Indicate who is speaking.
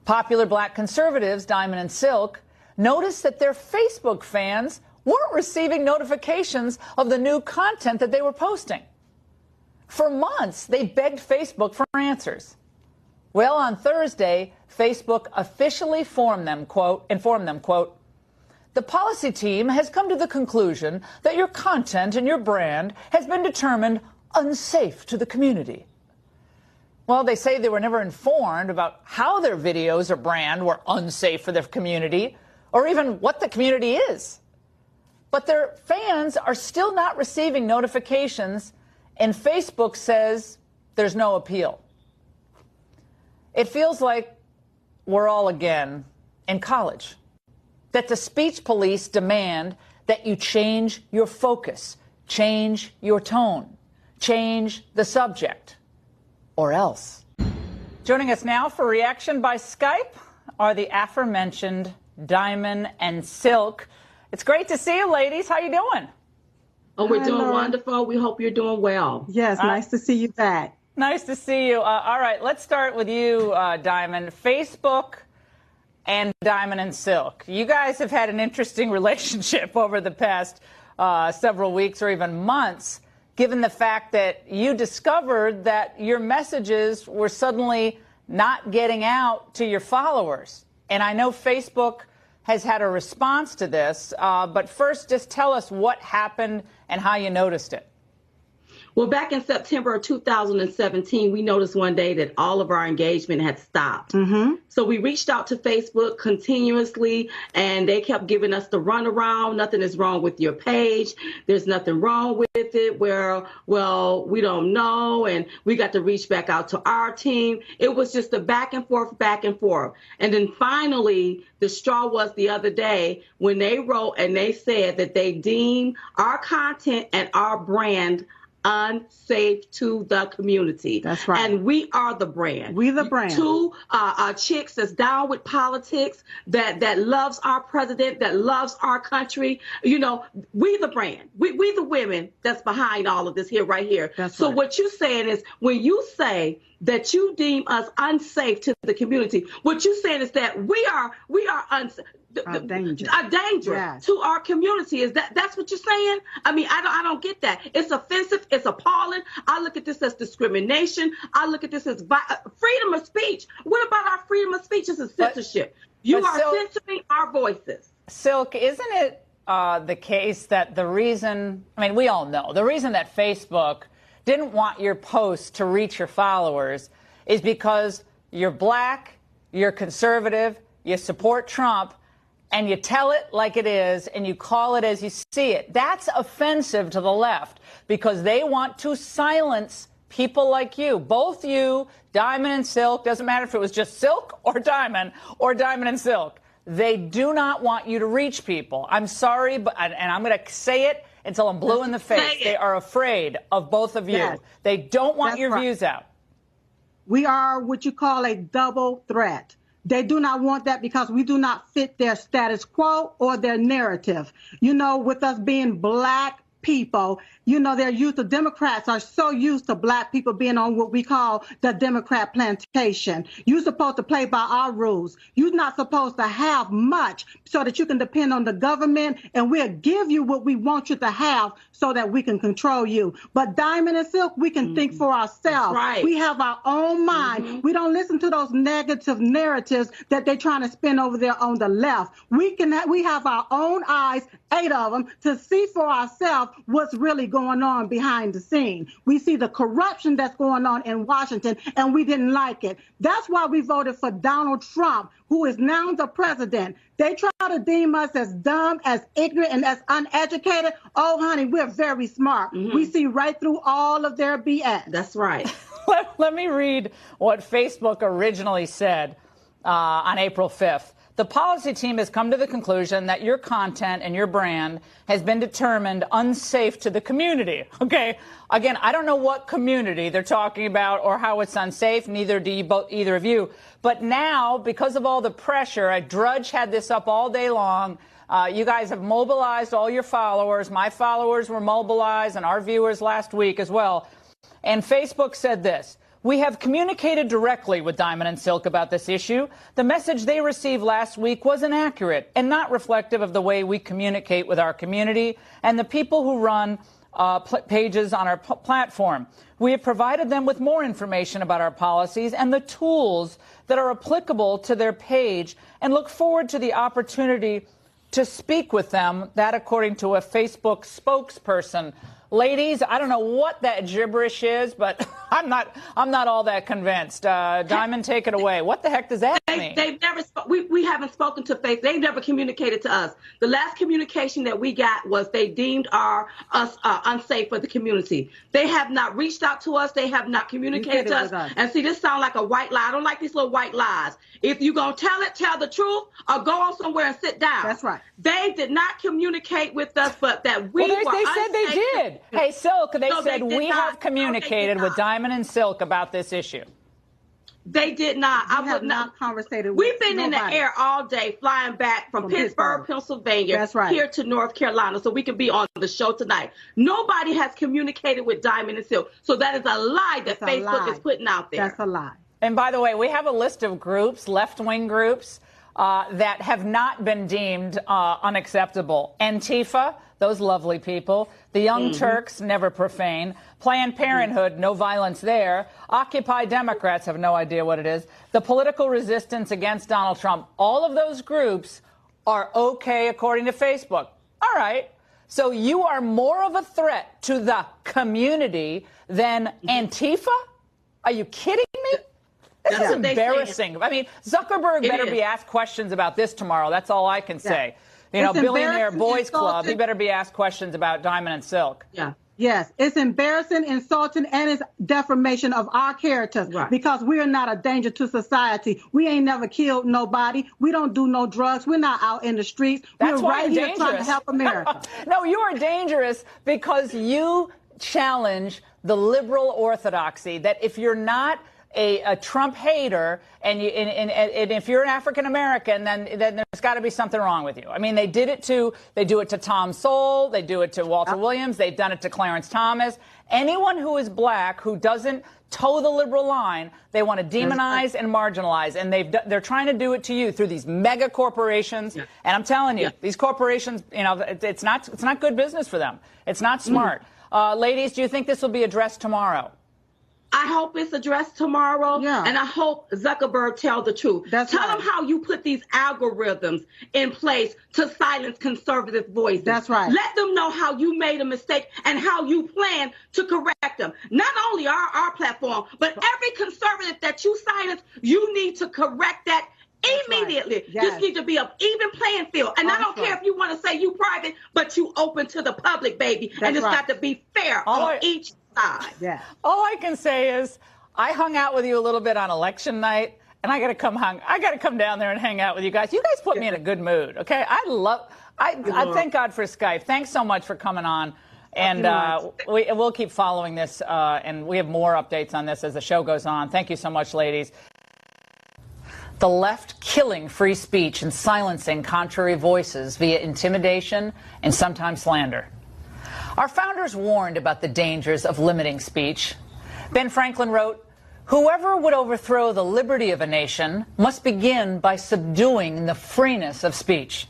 Speaker 1: Popular black conservatives, Diamond and Silk, noticed that their Facebook fans weren't receiving notifications of the new content that they were posting. For months, they begged Facebook for answers. Well, on Thursday, Facebook officially informed them, quote, the policy team has come to the conclusion that your content and your brand has been determined unsafe to the community. Well, they say they were never informed about how their videos or brand were unsafe for their community, or even what the community is. But their fans are still not receiving notifications, and Facebook says there's no appeal. It feels like we're all again in college, that the speech police demand that you change your focus, change your tone, change the subject, or else. Joining us now for reaction by Skype are the aforementioned Diamond and Silk. It's great to see you, ladies. How you doing?
Speaker 2: Oh, we're doing wonderful. We hope you're doing well.
Speaker 3: Yes, nice to see you back.
Speaker 1: Nice to see you. All right, let's start with you, Diamond. Facebook and Diamond and Silk. You guys have had an interesting relationship over the past several weeks or even months, given the fact that you discovered that your messages were suddenly not getting out to your followers. And I know Facebook has had a response to this, but first just tell us what happened and how you noticed it.
Speaker 2: Well, back in September of 2017, we noticed one day that all of our engagement had stopped. So we reached out to Facebook continuously, and they kept giving us the runaround. Nothing is wrong with your page. There's nothing wrong with it. Well, we don't know. And we got to reach back out to our team. It was just a back and forth, back and forth. And then finally, the straw was the other day when they wrote and they said that they deem our content and our brand unsafe to the community.
Speaker 3: That's right.
Speaker 2: And we are the brand.
Speaker 3: We the brand.
Speaker 2: Two chicks that's down with politics, that loves our president, that loves our country. You know, we the brand. We the women that's behind all of this here, right here.
Speaker 3: That's
Speaker 2: so
Speaker 3: right.
Speaker 2: What you're saying is, when you say that you deem us unsafe to the community, what you're saying is that we are unsafe. A danger
Speaker 3: yes.
Speaker 2: to our community. That's what you're saying? I mean, I don't get that. It's offensive. It's appalling. I look at this as discrimination. I look at this as freedom of speech. What about our freedom of speech? This is censorship. You are censoring our voices.
Speaker 1: Silk, isn't it the case that the reason, I mean, we all know, the reason that Facebook didn't want your posts to reach your followers is because you're black, you're conservative, you support Trump, and you tell it like it is, and you call it as you see it. That's offensive to the left because they want to silence people like you. Both you, Diamond and Silk, doesn't matter if it was just Silk or Diamond and Silk. They do not want you to reach people. I'm sorry, but and I'm going to say it until I'm blue in the face. They are afraid of both of you.
Speaker 3: Yes.
Speaker 1: They don't want
Speaker 3: That's
Speaker 1: your
Speaker 3: right.
Speaker 1: views out.
Speaker 3: We are what you call a double threat. They do not want that because we do not fit their status quo or their narrative. You know, with us being black people, you know, they're used to, Democrats are so used to black people being on what we call the Democrat plantation. You're supposed to play by our rules. You're not supposed to have much so that you can depend on the government, and we'll give you what we want you to have so that we can control you. But Diamond and Silk, we can think for ourselves.
Speaker 2: Right.
Speaker 3: We have our own mind. We don't listen to those negative narratives that they're trying to spin over there on the left. We have our own eyes, 8 of them, to see for ourselves what's really going on behind the scene. We see the corruption that's going on in Washington, and we didn't like it. That's why we voted for Donald Trump, who is now the president. They try to deem us as dumb, as ignorant, and as uneducated. Oh, honey, we're very smart. We see right through all of their BS.
Speaker 2: That's right.
Speaker 1: Let me read what Facebook originally said on April 5th. The policy team has come to the conclusion that your content and your brand has been determined unsafe to the community. Okay. Again, I don't know what community they're talking about or how it's unsafe. Neither do either of you. But now, because of all the pressure, Drudge had this up all day long. You guys have mobilized all your followers. My followers were mobilized, and our viewers last week as well. And Facebook said this: We have communicated directly with Diamond and Silk about this issue. The message they received last week was inaccurate and not reflective of the way we communicate with our community and the people who run pages on our platform. We have provided them with more information about our policies and the tools that are applicable to their page and look forward to the opportunity to speak with them, that according to a Facebook spokesperson. Ladies, I don't know what that gibberish is, but I'm not all that convinced. Diamond, take it away. What the heck does that mean?
Speaker 2: They've never we haven't spoken to Facebook. They've never communicated to us. The last communication that we got was they deemed us unsafe for the community. They have not reached out to us. They have not communicated to us. And see, this sounds like a white lie. I don't like these little white lies. If you're going to tell it, tell the truth, or go on somewhere and sit down.
Speaker 3: That's right.
Speaker 2: They did not communicate with us, but that we were
Speaker 1: they said they did. Hey, Silk, they said we have communicated with Diamond and Silk about this issue.
Speaker 2: They did not.
Speaker 3: I would not conversated with
Speaker 2: We've been in the air all day, flying back from Pittsburgh, Pennsylvania,
Speaker 3: That's right.
Speaker 2: here to North Carolina, so we can be on the show tonight. Nobody has communicated with Diamond and Silk, so that is a lie that Facebook is putting out there.
Speaker 3: That's a lie.
Speaker 1: And by the way, we have a list of groups, left-wing groups, that have not been deemed unacceptable. Antifa, those lovely people. The Young Turks, never profane. Planned Parenthood, no violence there. Occupy Democrats, have no idea what it is. The political resistance against Donald Trump. All of those groups are okay according to Facebook. All right. So you are more of a threat to the community than Antifa? Are you kidding me? This is embarrassing. I mean, Zuckerberg better be asked questions about this tomorrow. That's all I can say. You know, Billionaire Boys Club, he better be asked questions about Diamond and Silk.
Speaker 2: Yeah.
Speaker 3: Yes, it's embarrassing, insulting, and it's defamation of our characters because we are not a danger to society. We ain't never killed nobody. We don't do no drugs. We're not out in the streets.
Speaker 1: That's
Speaker 3: We're right here trying to help America.
Speaker 1: No, you are dangerous because you challenge the liberal orthodoxy that if you're not a Trump hater and if you're an African American, then there's got to be something wrong with you. I mean, they do it to Tom Sowell, they do it to Walter Williams, they've done it to Clarence Thomas. Anyone who is black who doesn't toe the liberal line, they want to demonize and marginalize, and they're trying to do it to you through these mega corporations. And I'm telling you, these corporations, you know, it's not good business for them. It's not smart. Ladies, do you think this will be addressed tomorrow?
Speaker 2: I hope it's addressed tomorrow, and I hope Zuckerberg tell the truth. Tell them how you put these algorithms in place to silence conservative voices.
Speaker 3: That's right.
Speaker 2: Let them know how you made a mistake and how you plan to correct them. Not only our platform, but every conservative that you silence, you need to correct that immediately. This needs to be an even playing field. And I don't care if you want to say you private, but you open to the public, baby. And it's got to be fair on each side.
Speaker 1: All I can say is I hung out with you a little bit on election night, and I got to come down there and hang out with you guys. You guys put me in a good mood, okay? I thank God for Skype. Thanks so much for coming on. And we'll keep following this, and we have more updates on this as the show goes on. Thank you so much, ladies. The left killing free speech and silencing contrary voices via intimidation and sometimes slander. Our founders warned about the dangers of limiting speech. Ben Franklin wrote, "Whoever would overthrow the liberty of a nation must begin by subduing the freeness of speech."